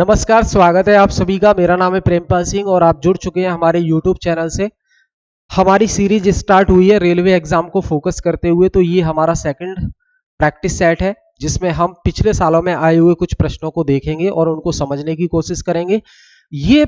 नमस्कार, स्वागत है आप सभी का। मेरा नाम है प्रेमपाल सिंह और आप जुड़ चुके हैं हमारे YouTube चैनल से। हमारी सीरीज स्टार्ट हुई है रेलवे एग्जाम को फोकस करते हुए। तो ये हमारा सेकंड प्रैक्टिस सेट है जिसमें हम पिछले सालों में आए हुए कुछ प्रश्नों को देखेंगे और उनको समझने की कोशिश करेंगे। ये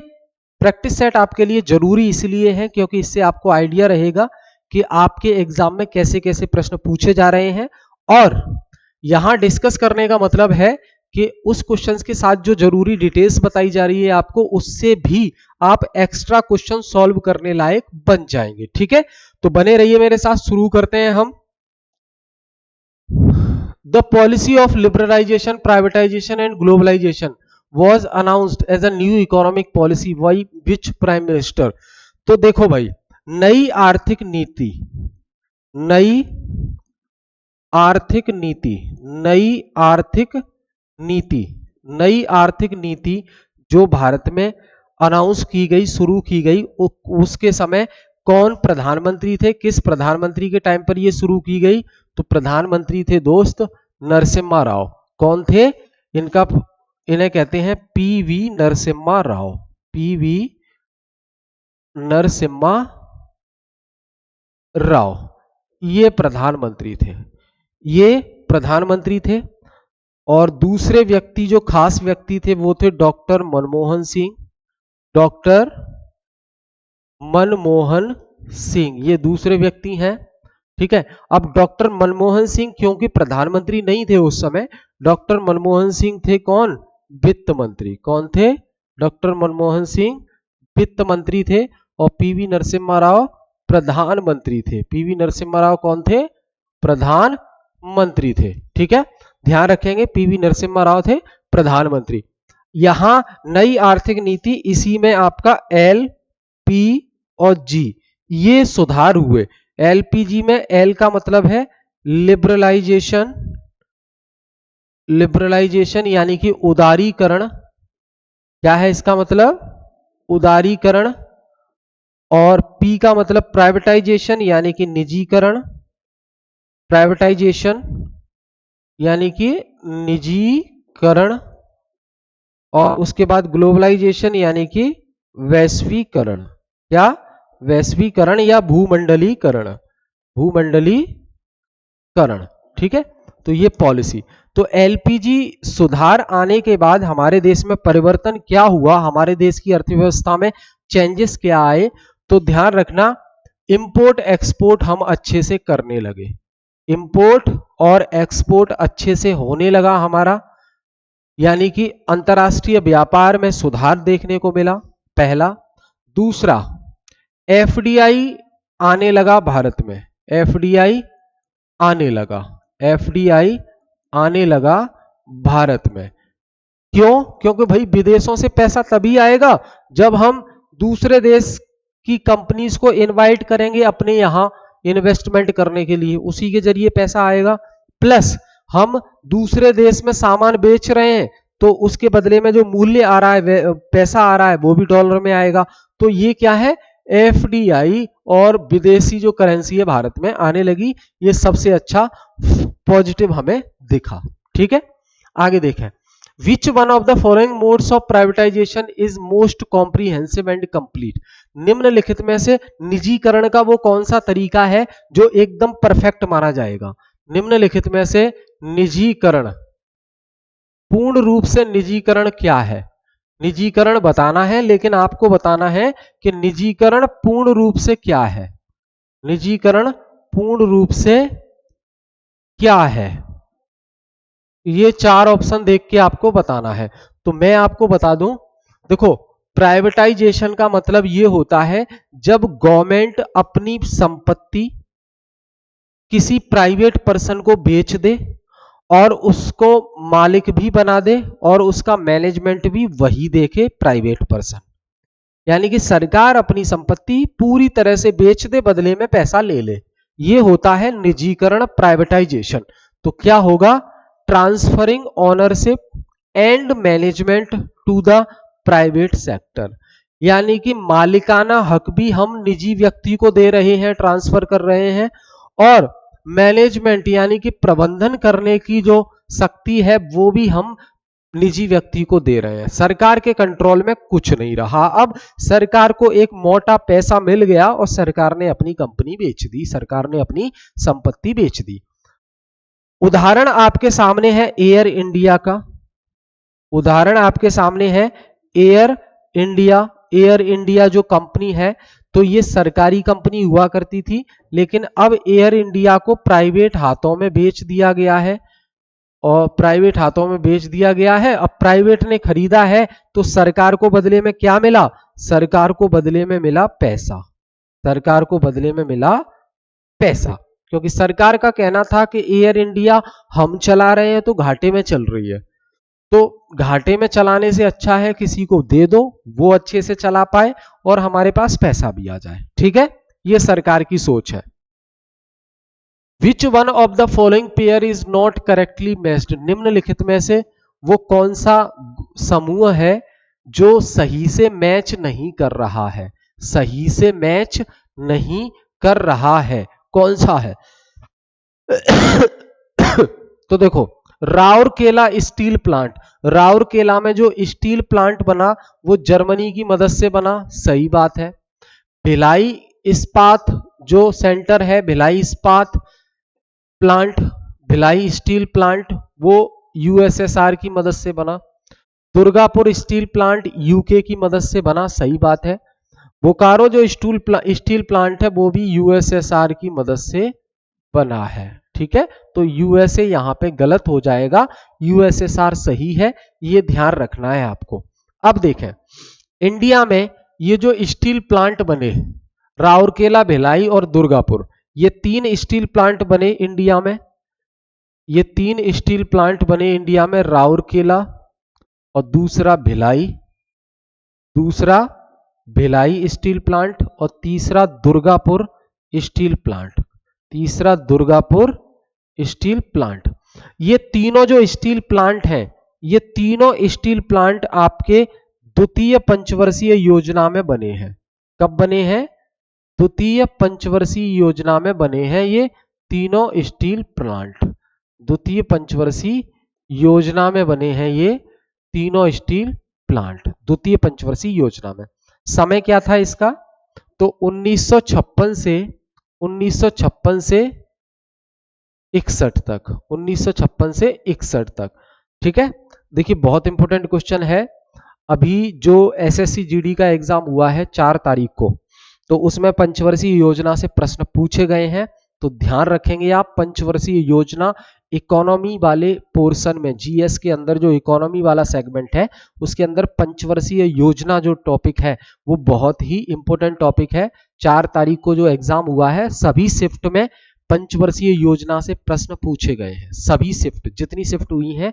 प्रैक्टिस सेट आपके लिए जरूरी इसलिए है क्योंकि इससे आपको आइडिया रहेगा कि आपके एग्जाम में कैसे कैसे प्रश्न पूछे जा रहे हैं। और यहाँ डिस्कस करने का मतलब है कि उस क्वेश्चंस के साथ जो जरूरी डिटेल्स बताई जा रही है आपको, उससे भी आप एक्स्ट्रा क्वेश्चन सॉल्व करने लायक बन जाएंगे। ठीक है, तो बने रहिए मेरे साथ। शुरू करते हैं हम। The policy of liberalisation, privatisation and globalisation was announced as a new economic policy by which prime minister। तो देखो भाई, नई आर्थिक नीति, नई आर्थिक नीति, नई आर्थिक नीति, नई आर्थिक नीति जो भारत में अनाउंस की गई, शुरू की गई, उसके समय कौन प्रधानमंत्री थे? किस प्रधानमंत्री के टाइम पर यह शुरू की गई? तो प्रधानमंत्री थे दोस्त नरसिम्हा राव। कौन थे? इन्हें कहते हैं पीवी नरसिम्हा राव। पीवी नरसिम्हा राव ये प्रधानमंत्री थे, ये प्रधानमंत्री थे। और दूसरे व्यक्ति जो खास व्यक्ति थे वो थे डॉक्टर मनमोहन सिंह। डॉक्टर मनमोहन सिंह ये दूसरे व्यक्ति हैं। ठीक है, अब डॉक्टर मनमोहन सिंह क्योंकि प्रधानमंत्री नहीं थे उस समय, डॉक्टर मनमोहन सिंह थे कौन? वित्त मंत्री। कौन थे? डॉक्टर मनमोहन सिंह वित्त मंत्री थे। और पीवी नरसिम्हा राव प्रधानमंत्री थे। पीवी नरसिम्हा राव कौन थे? प्रधानमंत्री थे। ठीक है, ध्यान रखेंगे, पीवी नरसिम्हा राव थे प्रधानमंत्री। यहां नई आर्थिक नीति, इसी में आपका एल, पी और जी ये सुधार हुए। एलपीजी में एल का मतलब है लिबरलाइजेशन, लिबरलाइजेशन यानी कि उदारीकरण। क्या है इसका मतलब? उदारीकरण। और पी का मतलब प्राइवेटाइजेशन यानी कि निजीकरण। प्राइवेटाइजेशन यानी कि निजीकरण। और उसके बाद ग्लोबलाइजेशन यानी कि वैश्वीकरण। क्या? वैश्वीकरण या भूमंडलीकरण। भूमंडलीकरण। ठीक है, तो ये पॉलिसी। तो एलपीजी सुधार आने के बाद हमारे देश में परिवर्तन क्या हुआ, हमारे देश की अर्थव्यवस्था में चेंजेस क्या आए? तो ध्यान रखना, इंपोर्ट एक्सपोर्ट हम अच्छे से करने लगे। इंपोर्ट और एक्सपोर्ट अच्छे से होने लगा हमारा, यानी कि अंतरराष्ट्रीय व्यापार में सुधार देखने को मिला, पहला। दूसरा, एफडीआई आने लगा भारत में। एफडीआई आने लगा, एफडीआई आने लगा भारत में। क्यों? क्योंकि भाई विदेशों से पैसा तभी आएगा जब हम दूसरे देश की कंपनीज को इनवाइट करेंगे अपने यहां इन्वेस्टमेंट करने के लिए, उसी के जरिए पैसा आएगा। प्लस हम दूसरे देश में सामान बेच रहे हैं तो उसके बदले में जो मूल्य आ रहा है, पैसा आ रहा है, वो भी डॉलर में आएगा। तो ये क्या है? एफडीआई और विदेशी जो करेंसी है भारत में आने लगी। ये सबसे अच्छा पॉजिटिव हमें दिखा। ठीक है, आगे देखें। Which one of the following modes of privatization is most comprehensive and complete? निम्नलिखित में से निजीकरण का वो कौन सा तरीका है जो एकदम परफेक्ट माना जाएगा? निम्नलिखित में से निजीकरण, पूर्ण रूप से निजीकरण क्या है? निजीकरण बताना है, लेकिन आपको बताना है कि निजीकरण पूर्ण रूप से क्या है। निजीकरण पूर्ण रूप से क्या है? ये चार ऑप्शन देख के आपको बताना है। तो मैं आपको बता दूं, देखो, प्राइवेटाइजेशन का मतलब ये होता है जब गवर्नमेंट अपनी संपत्ति किसी प्राइवेट पर्सन को बेच दे और उसको मालिक भी बना दे और उसका मैनेजमेंट भी वही देखे, प्राइवेट पर्सन। यानी कि सरकार अपनी संपत्ति पूरी तरह से बेच दे, बदले में पैसा ले ले। ये होता है निजीकरण, प्राइवेटाइजेशन। तो क्या होगा? Transferring ownership and management to the private sector. यानी कि मालिकाना हक भी हम निजी व्यक्ति को दे रहे हैं, ट्रांसफर कर रहे हैं, और मैनेजमेंट यानी कि प्रबंधन करने की जो शक्ति है वो भी हम निजी व्यक्ति को दे रहे हैं, सरकार के कंट्रोल में कुछ नहीं रहा। अब सरकार को एक मोटा पैसा मिल गया और सरकार ने अपनी कंपनी बेच दी, सरकार ने अपनी संपत्ति बेच दी। उदाहरण आपके सामने है एयर इंडिया का, उदाहरण आपके सामने है एयर इंडिया। एयर इंडिया जो कंपनी है तो ये सरकारी कंपनी हुआ करती थी, लेकिन अब एयर इंडिया को प्राइवेट हाथों में बेच दिया गया है, और प्राइवेट हाथों में बेच दिया गया है। अब प्राइवेट ने खरीदा है तो सरकार को बदले में क्या मिला? सरकार को बदले में मिला पैसा, सरकार को बदले में मिला पैसा, क्योंकि सरकार का कहना था कि एयर इंडिया हम चला रहे हैं तो घाटे में चल रही है, तो घाटे में चलाने से अच्छा है किसी को दे दो, वो अच्छे से चला पाए और हमारे पास पैसा भी आ जाए। ठीक है, ये सरकार की सोच है। Which one of the following pair is not correctly matched? निम्नलिखित में से वो कौन सा समूह है जो सही से मैच नहीं कर रहा है? सही से मैच नहीं कर रहा है, कौन सा है? तो देखो, राउरकेला स्टील प्लांट, राउरकेला में जो स्टील प्लांट बना वो जर्मनी की मदद से बना, सही बात है। भिलाई इस्पात जो सेंटर है, भिलाई इस्पात प्लांट, भिलाई स्टील प्लांट, वो यूएसएसआर की मदद से बना। दुर्गापुर स्टील प्लांट यूके की मदद से बना, सही बात है। बोकारो जो स्टील प्लांट है वो भी यूएसएसआर की मदद से बना है। ठीक है, तो यूएसए यहां पे गलत हो जाएगा, यूएसएसआर सही है, ये ध्यान रखना है आपको। अब देखें, इंडिया में ये जो स्टील प्लांट बने, राउरकेला, भिलाई और दुर्गापुर, ये 3 स्टील प्लांट बने इंडिया में, ये 3 स्टील प्लांट बने इंडिया में, राउरकेला और दूसरा भिलाई स्टील प्लांट और तीसरा दुर्गापुर स्टील प्लांट, तीसरा दुर्गापुर स्टील प्लांट। ये तीनों जो स्टील प्लांट हैं, ये तीनों स्टील प्लांट आपके द्वितीय पंचवर्षीय योजना में बने हैं। कब बने हैं? द्वितीय पंचवर्षीय योजना में बने हैं ये तीनों स्टील प्लांट, द्वितीय पंचवर्षीय योजना में बने हैं ये तीनों स्टील प्लांट, द्वितीय पंचवर्षीय योजना में। समय क्या था इसका? तो 1956 से 61 तक, 1956 से 61 तक। ठीक है, देखिए बहुत इंपॉर्टेंट क्वेश्चन है। अभी जो एसएससी जीडी का एग्जाम हुआ है 4 तारीख को, तो उसमें पंचवर्षीय योजना से प्रश्न पूछे गए हैं, तो ध्यान रखेंगे आप। पंचवर्षीय योजना इकोनॉमी वाले पोर्शन में, जीएस के अंदर जो इकोनॉमी वाला सेगमेंट है उसके अंदर पंचवर्षीय योजना जो टॉपिक है वो बहुत ही इंपॉर्टेंट टॉपिक है। 4 तारीख को जो एग्जाम हुआ है, सभी शिफ्ट में पंचवर्षीय योजना से प्रश्न पूछे गए हैं। सभी शिफ्ट, जितनी शिफ्ट हुई हैं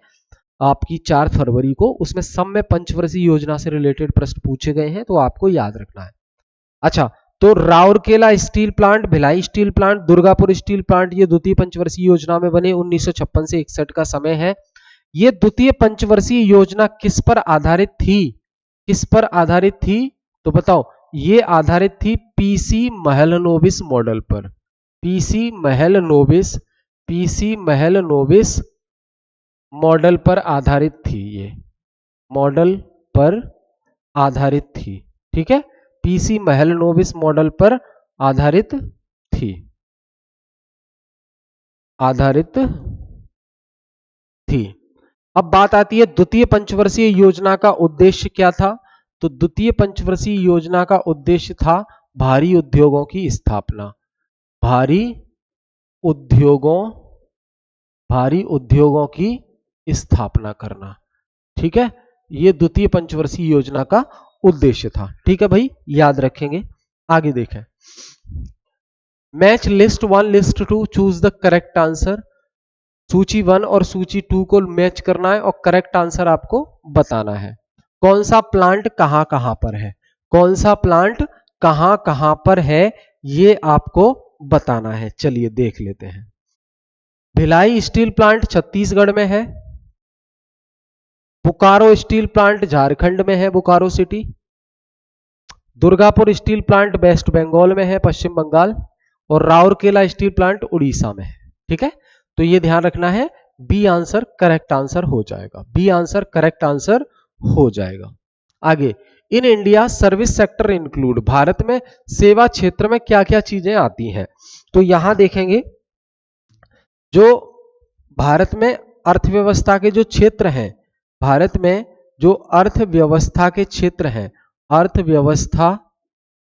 आपकी 4 फरवरी को, उसमें सब में पंचवर्षीय योजना से रिलेटेड प्रश्न पूछे गए हैं, तो आपको याद रखना है। अच्छा, तो Rourkela steel plant, Bhilai steel plant, Durgapur steel plant, ये द्वितीय पंचवर्षीय योजना में बने, 1956 से 61 का समय है। ये द्वितीय पंचवर्षीय योजना किस पर आधारित थी? किस पर आधारित थी? तो बताओ, ये आधारित थी पीसी महलनोबिस मॉडल पर। पीसी महलनोबिस मॉडल पर आधारित थी, ये मॉडल पर आधारित थी। ठीक है, पीसी महलनोबिस मॉडल पर आधारित थी, अब बात आती है द्वितीय पंचवर्षीय योजना का उद्देश्य क्या था? तो द्वितीय पंचवर्षीय योजना का उद्देश्य था भारी उद्योगों की स्थापना, भारी उद्योगों की स्थापना करना। ठीक है, ये द्वितीय पंचवर्षीय योजना का उद्देश्य था। ठीक है भाई, याद रखेंगे। आगे देखें, match list 1 list 2, choose the correct answer. सूची 1 और सूची 2 को मैच करना है और करेक्ट आंसर आपको बताना है। कौन सा प्लांट कहां कहां पर है, कौन सा प्लांट कहां कहां पर है, ये आपको बताना है। चलिए देख लेते हैं। भिलाई स्टील प्लांट छत्तीसगढ़ में है, बोकारो स्टील प्लांट झारखंड में है, Bokaro city. Durgapur steel plant west Bengal में है, पश्चिम बंगाल। और राउरकेला स्टील प्लांट उड़ीसा में है। ठीक है, तो ये ध्यान रखना है, बी आंसर करेक्ट आंसर हो जाएगा, बी आंसर करेक्ट आंसर हो जाएगा। आगे, in India service sector include, Bharat में सेवा क्षेत्र में क्या क्या चीजें आती हैं। तो यहां देखेंगे जो भारत में अर्थव्यवस्था के जो क्षेत्र हैं, भारत में जो अर्थव्यवस्था के क्षेत्र हैं, अर्थव्यवस्था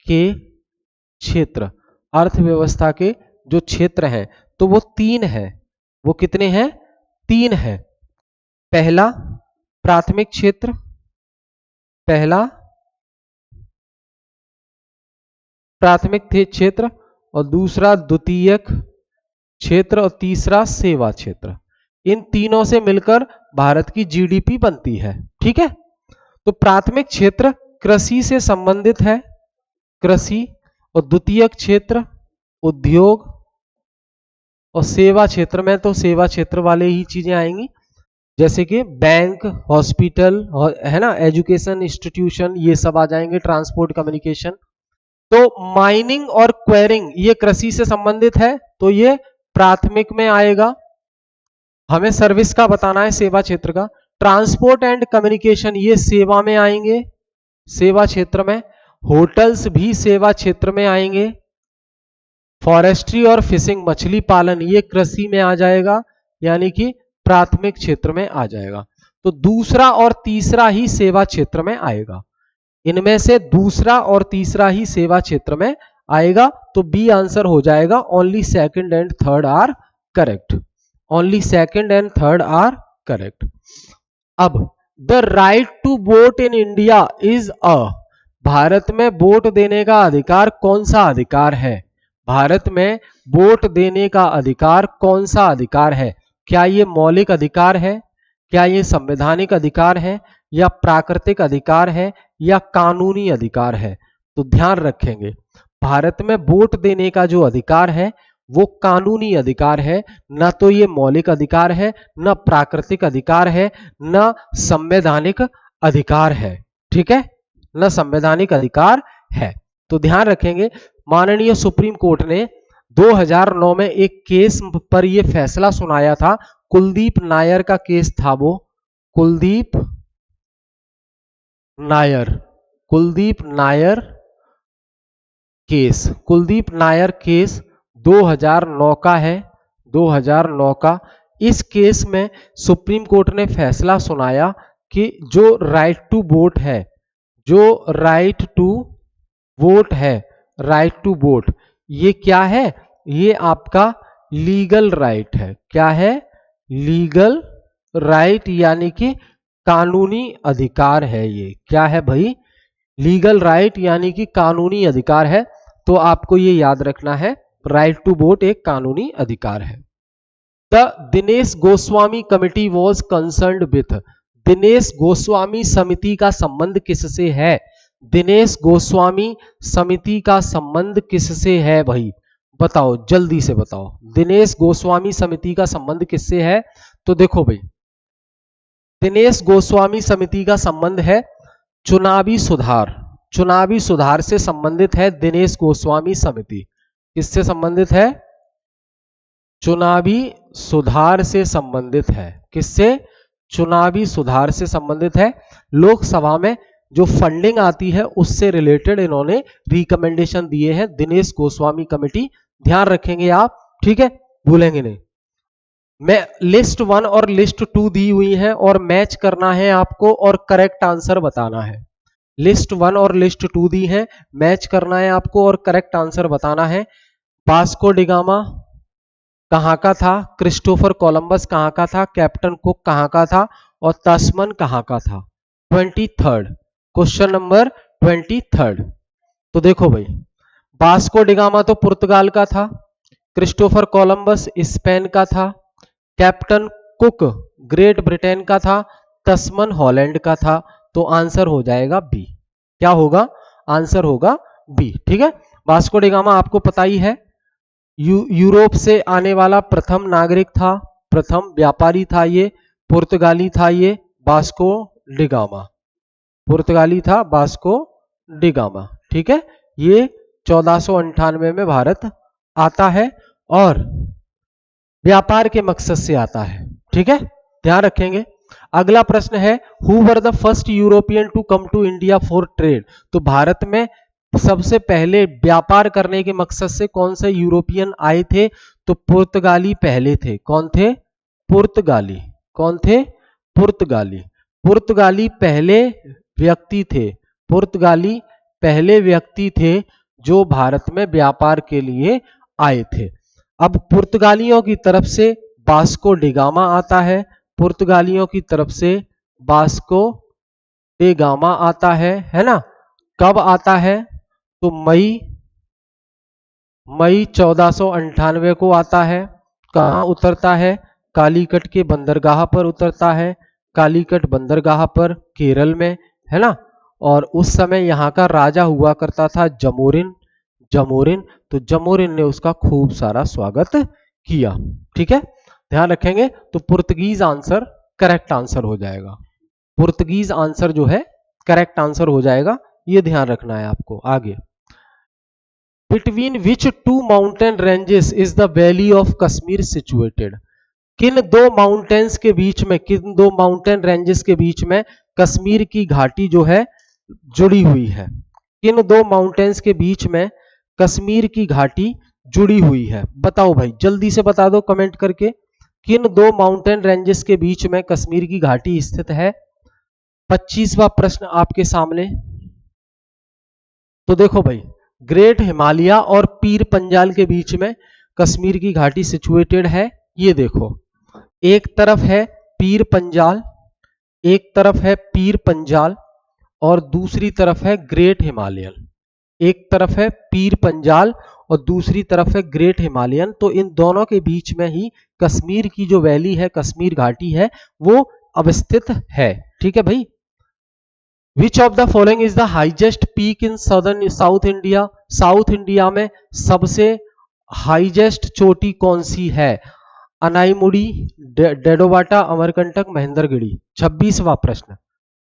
के क्षेत्र, अर्थव्यवस्था के जो क्षेत्र हैं तो वो 3 है। वो कितने हैं? 3 है। पहला प्राथमिक क्षेत्र, पहला प्राथमिक क्षेत्र, और दूसरा द्वितीयक क्षेत्र, और तीसरा सेवा क्षेत्र। इन तीनों से मिलकर भारत की जीडीपी बनती है। ठीक है, तो प्राथमिक क्षेत्र कृषि से संबंधित है, कृषि, और द्वितीयक क्षेत्र उद्योग, और सेवा क्षेत्र में तो सेवा क्षेत्र वाले ही चीजें आएंगी, जैसे कि बैंक, हॉस्पिटल, है ना, एजुकेशन इंस्टीट्यूशन, ये सब आ जाएंगे, ट्रांसपोर्ट कम्युनिकेशन। तो माइनिंग और क्वेरिंग ये कृषि से संबंधित है, तो ये प्राथमिक में आएगा। हमें सर्विस का बताना है, सेवा क्षेत्र का। ट्रांसपोर्ट एंड कम्युनिकेशन ये सेवा में आएंगे, सेवा क्षेत्र में। होटल्स भी सेवा क्षेत्र में आएंगे। फॉरेस्ट्री और फिशिंग, मछली पालन, ये कृषि में आ जाएगा, यानी कि प्राथमिक क्षेत्र में आ जाएगा। तो दूसरा और तीसरा ही सेवा क्षेत्र में आएगा, इनमें से दूसरा और तीसरा ही सेवा क्षेत्र में आएगा। तो बी आंसर हो जाएगा। Only second and third are correct, only second and third are correct. अब the right to vote in India is a, Bharat में वोट देने का अधिकार कौन सा अधिकार है? भारत में वोट देने का अधिकार कौन सा अधिकार है? क्या ये मौलिक अधिकार है, क्या ये संवैधानिक अधिकार है, या प्राकृतिक अधिकार है, या कानूनी अधिकार है? तो ध्यान रखेंगे, भारत में वोट देने का जो अधिकार है वो कानूनी अधिकार है, न तो ये मौलिक अधिकार है, न प्राकृतिक अधिकार है, न संवैधानिक अधिकार है। ठीक है, न संवैधानिक अधिकार है। तो ध्यान रखेंगे, माननीय सुप्रीम कोर्ट ने 2009 में एक केस पर यह फैसला सुनाया था, कुलदीप नायर का केस था वो, कुलदीप नायर, कुलदीप नायर केस, कुलदीप नायर केस 2009 का है, 2009 का। इस केस में सुप्रीम कोर्ट ने फैसला सुनाया कि जो राइट टू वोट है, जो राइट टू वोट है, राइट टू वोट, ये क्या है? ये आपका लीगल राइट है। क्या है? लीगल राइट, यानी कि कानूनी अधिकार है। ये क्या है भाई? लीगल राइट, यानी कि कानूनी अधिकार है। तो आपको ये याद रखना है, राइट टू वोट एक कानूनी अधिकार है। The Dinesh Goswami committee was concerned with, Dinesh Goswami समिति का संबंध किससे है? दिनेश गोस्वामी समिति का संबंध किससे है भाई? बताओ, जल्दी से बताओ, दिनेश गोस्वामी समिति का संबंध किससे है? तो देखो भाई, दिनेश गोस्वामी समिति का संबंध है चुनावी सुधार, चुनावी सुधार से संबंधित है दिनेश गोस्वामी समिति। किससे संबंधित है? चुनावी सुधार से संबंधित है। किससे? चुनावी सुधार से संबंधित है। लोकसभा में जो फंडिंग आती है उससे रिलेटेड इन्होंने रिकमेंडेशन दिए हैं, दिनेश गोस्वामी कमेटी। ध्यान रखेंगे आप, ठीक है, भूलेंगे नहीं। मैं लिस्ट 1 और लिस्ट 2 दी हुई है और मैच करना है आपको और करेक्ट आंसर बताना है। लिस्ट 1 और लिस्ट 2 दी है, मैच करना है आपको और करेक्ट आंसर बताना है। वास्को डिगामा कहां का था? क्रिस्टोफर कोलंबस कहां का था? कैप्टन कुक कहां का था? और तस्मन कहां का था? 23rd, question number 23rd। तो देखो भाई, वास्को डिगामा तो पुर्तगाल का था, क्रिस्टोफर कोलंबस स्पेन का था, कैप्टन कुक ग्रेट ब्रिटेन का था, तस्मन हॉलैंड का था। तो आंसर हो जाएगा बी। क्या होगा? आंसर होगा बी। ठीक है, वास्को डिगामा आपको पता ही है, यूरोप से आने वाला प्रथम नागरिक था, प्रथम व्यापारी था ये, पुर्तगाली था ये, वास्को डिगामा, पुर्तगाली था वास्को डिगामा। ठीक है, ये 1498 में भारत आता है और व्यापार के मकसद से आता है। ठीक है, ध्यान रखेंगे। अगला प्रश्न है, who were the first European to come to India for trade. तो भारत में सबसे पहले व्यापार करने के मकसद से कौन से यूरोपियन आए थे? तो पुर्तगाली पहले थे। कौन थे? पुर्तगाली। कौन थे? पुर्तगाली। पुर्तगाली पहले व्यक्ति थे। पुर्तगाली पहले व्यक्ति थे जो भारत में व्यापार के लिए आए थे। अब पुर्तगालियों की तरफ से वास्को डी गामा आता है। पुर्तगालियों की तरफ से वास्को डी गामा आता है ना? कब आता है? तो मई 1498 को आता है। कहाँ उतरता है? कालीकट के बंदरगाह पर उतरता है। कालीकट बंदरगाह पर, केरल में, है ना? और उस समय यहाँ का राजा हुआ करता था जमोरिन। जमोरिन, तो जमोरिन ने उसका खूब सारा स्वागत किया। ठीक है, ध्यान रखेंगे। तो पुर्तगीज आंसर करेक्ट आंसर हो जाएगा। पुर्तगीज आंसर जो है करेक्ट आंसर हो जाएगा, ये ध्यान रखना है आपको। आगे, between which two mountain ranges is the valley of Kashmir situated. किन दो माउंटेन्स के बीच में, किन दो माउंटेन रेंजेस के बीच में कश्मीर की घाटी जो है जुड़ी हुई है? किन दो माउंटेन्स के बीच में कश्मीर की घाटी जुड़ी हुई है? बताओ भाई, जल्दी से बता दो कमेंट करके। किन दो माउंटेन रेंजेस के बीच में कश्मीर की घाटी स्थित है? 25वां प्रश्न आपके सामने। तो देखो भाई, ग्रेट हिमालय और पीर पंजाल के बीच में कश्मीर की घाटी सिचुएटेड है। ये देखो, एक तरफ है पीर पंजाल, एक तरफ है पीर पंजाल और दूसरी तरफ है ग्रेट हिमालयन। एक तरफ है पीर पंजाल और दूसरी तरफ है ग्रेट हिमालयन। तो इन दोनों के बीच में ही कश्मीर की जो वैली है, कश्मीर घाटी है, वो अवस्थित है। ठीक है भाई। Which of the following is the highest peak in southern south India. South India में सबसे हाईएस्ट चोटी कौन सी है? अनाईमुड़ी, डेडोबाटा, अमरकंटक, महेंद्रगिरी। 26वां प्रश्न,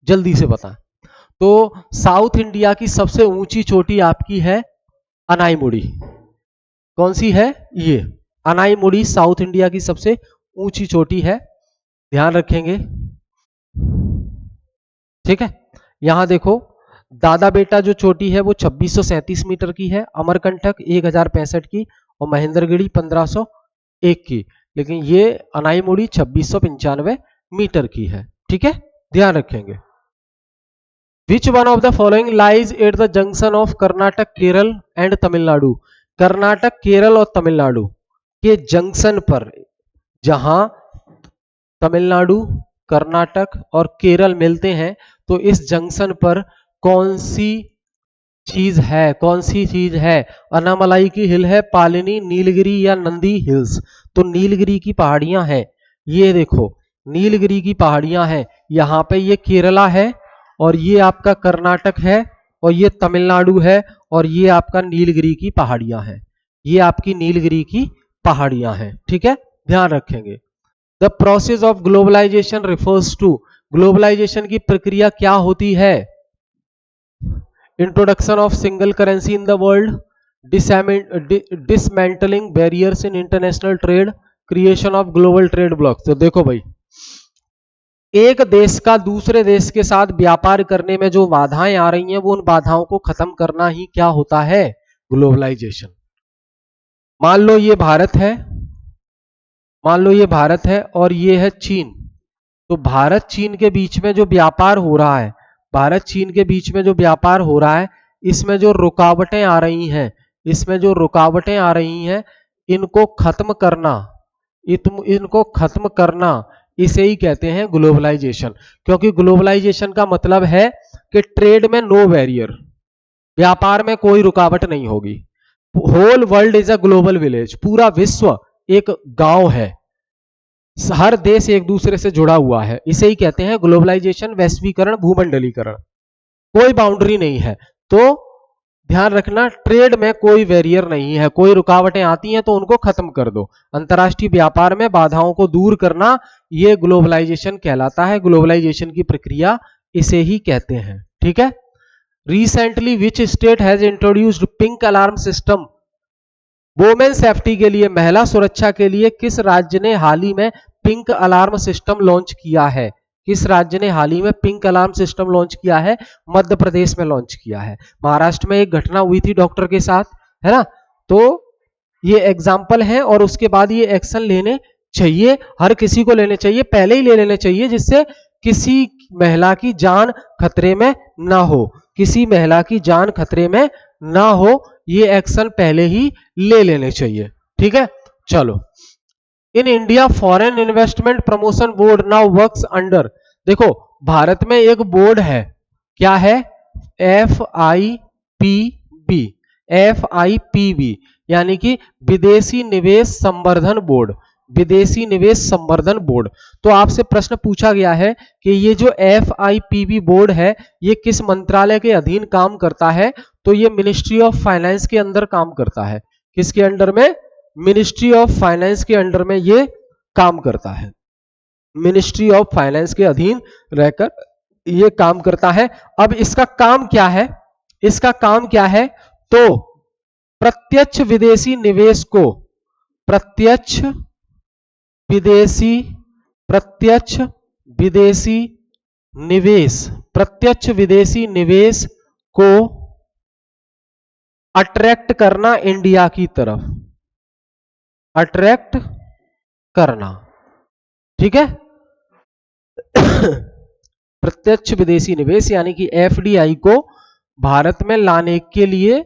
जल्दी से बता। तो साउथ इंडिया की सबसे ऊंची चोटी आपकी है अनाईमुड़ी। कौन सी है? ये अनाईमुड़ी साउथ इंडिया की सबसे ऊंची चोटी है, ध्यान रखेंगे। ठीक है, यहां देखो, दादा बेटा जो चोटी है वो 2637 मीटर की है, अमरकंटक 1065 की और महेंद्रगिरी 1501 की, लेकिन ये अनाईमुड़ी 2695 मीटर की है। ठीक है, ध्यान रखेंगे। Which one of the following lies at the junction of Karnataka, Kerala and Tamil Nadu. Karnataka, Kerala और तमिलनाडु के जंक्शन पर, जहां तमिलनाडु, कर्नाटक और केरल मिलते हैं, तो इस जंक्शन पर कौन सी चीज है? कौन सी चीज है? अनामलाई की हिल है, पालिनी, नीलगिरी या नंदी हिल्स। तो नीलगिरी की पहाड़ियां हैं। ये देखो, नीलगिरी की पहाड़ियां हैं। यहाँ पे ये केरला है और ये आपका कर्नाटक है और ये तमिलनाडु है और ये आपका नीलगिरी की पहाड़ियां हैं। ये आपकी नीलगिरी की पहाड़ियां हैं। ठीक है, ध्यान रखेंगे। The process of globalisation refers to. Globalisation की प्रक्रिया क्या होती है? Introduction of single currency in the world, dismantling barriers in international trade, creation of global trade blocs. तो देखो भाई, एक देश का दूसरे देश के साथ व्यापार करने में जो बाधाएं आ रही हैं, वो उन बाधाओं को खत्म करना ही क्या होता है? ग्लोबलाइजेशन। मान लो ये भारत है, मान लो ये भारत है और ये है चीन। तो भारत चीन के बीच में जो व्यापार हो रहा है, भारत चीन के बीच में जो व्यापार हो रहा है, इसमें जो रुकावटें आ रही हैं, इसमें जो रुकावटें आ रही हैं, इनको खत्म करना, इनको खत्म करना, इसे ही कहते हैं ग्लोबलाइजेशन। क्योंकि ग्लोबलाइजेशन का मतलब है कि ट्रेड में नो बैरियर, व्यापार में कोई रुकावट नहीं होगी। Whole world is a global village, पूरा विश्व एक गांव है, हर देश एक दूसरे से जुड़ा हुआ है, इसे ही कहते हैं ग्लोबलाइजेशन, वैश्वीकरण, भूमंडलीकरण। कोई बाउंड्री नहीं है। तो ध्यान रखना, ट्रेड में कोई बैरियर नहीं है, कोई रुकावटें आती हैं तो उनको खत्म कर दो। अंतरराष्ट्रीय व्यापार में बाधाओं को दूर करना, यह ग्लोबलाइजेशन कहलाता है। ग्लोबलाइजेशन की प्रक्रिया इसे ही कहते हैं। ठीक है। Recently which state has introduced pink alarm system. Women safety के लिए, महिला सुरक्षा के लिए किस राज्य ने हाल ही में पिंक अलार्म सिस्टम लॉन्च किया है? किस राज्य ने हाल ही में पिंक अलार्म सिस्टम लॉन्च किया है? मध्य प्रदेश में लॉन्च किया है। महाराष्ट्र में एक घटना हुई थी डॉक्टर के साथ, है ना, तो ये एग्जाम्पल है और उसके बाद ये एक्शन लेने चाहिए, हर किसी को लेने चाहिए, पहले ही ले लेने चाहिए जिससे किसी महिला की जान खतरे में ना हो, किसी महिला की जान खतरे में ना हो, ये एक्शन पहले ही ले लेने चाहिए। ठीक है, चलो। In India foreign investment promotion board now works under, देखो भारत में एक बोर्ड है, क्या है? FIPB, FIPB यानी कि विदेशी निवेश संवर्धन बोर्ड, विदेशी निवेश संवर्धन बोर्ड। तो आपसे प्रश्न पूछा गया है कि ये जो FIPB बोर्ड है ये किस मंत्रालय के अधीन काम करता है? तो ये मिनिस्ट्री ऑफ फाइनेंस के अंदर काम करता है। किसके अंडर में? मिनिस्ट्री ऑफ फाइनेंस के अंडर में ये काम करता है, मिनिस्ट्री ऑफ फाइनेंस के अधीन रहकर ये काम करता है। अब इसका काम क्या है? इसका काम क्या है? तो प्रत्यक्ष विदेशी निवेश को, प्रत्यक्ष विदेशी निवेश को अट्रैक्ट करना, इंडिया की तरफ अट्रैक्ट करना। ठीक है प्रत्यक्ष विदेशी निवेश यानी कि FDI को भारत में लाने के लिए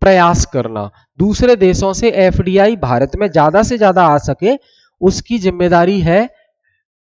प्रयास करना, दूसरे देशों से FDI भारत में ज्यादा से ज्यादा आ सके उसकी जिम्मेदारी है,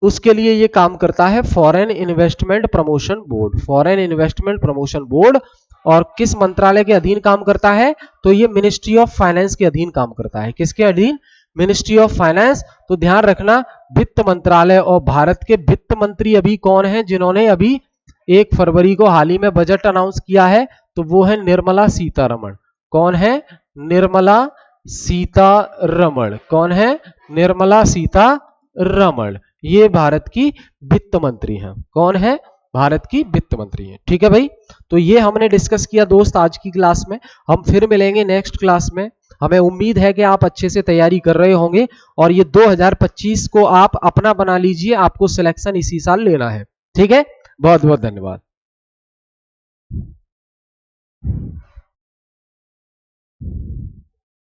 उसके लिए ये काम करता है foreign investment promotion board, foreign investment promotion board. और किस मंत्रालय के अधीन काम करता है? तो ये मिनिस्ट्री ऑफ फाइनेंस के अधीन काम करता है। किसके अधीन? Ministry of finance. तो ध्यान रखना वित्त मंत्रालय, और भारत के वित्त मंत्री अभी कौन है जिन्होंने अभी 1 फरवरी को हाल ही में बजट अनाउंस किया है? तो वो है निर्मला सीतारमण। कौन है? निर्मला सीतारमण। कौन है? निर्मला सीतारमण। ये भारत की वित्त मंत्री हैं। कौन है? भारत की वित्त मंत्री है। ठीक है भाई, तो ये हमने डिस्कस किया दोस्त आज की क्लास में। हम फिर मिलेंगे नेक्स्ट क्लास में। हमें उम्मीद है कि आप अच्छे से तैयारी कर रहे होंगे और ये 2025 को आप अपना बना लीजिए, आपको सिलेक्शन इसी साल लेना है। ठीक है, बहुत बहुत धन्यवाद।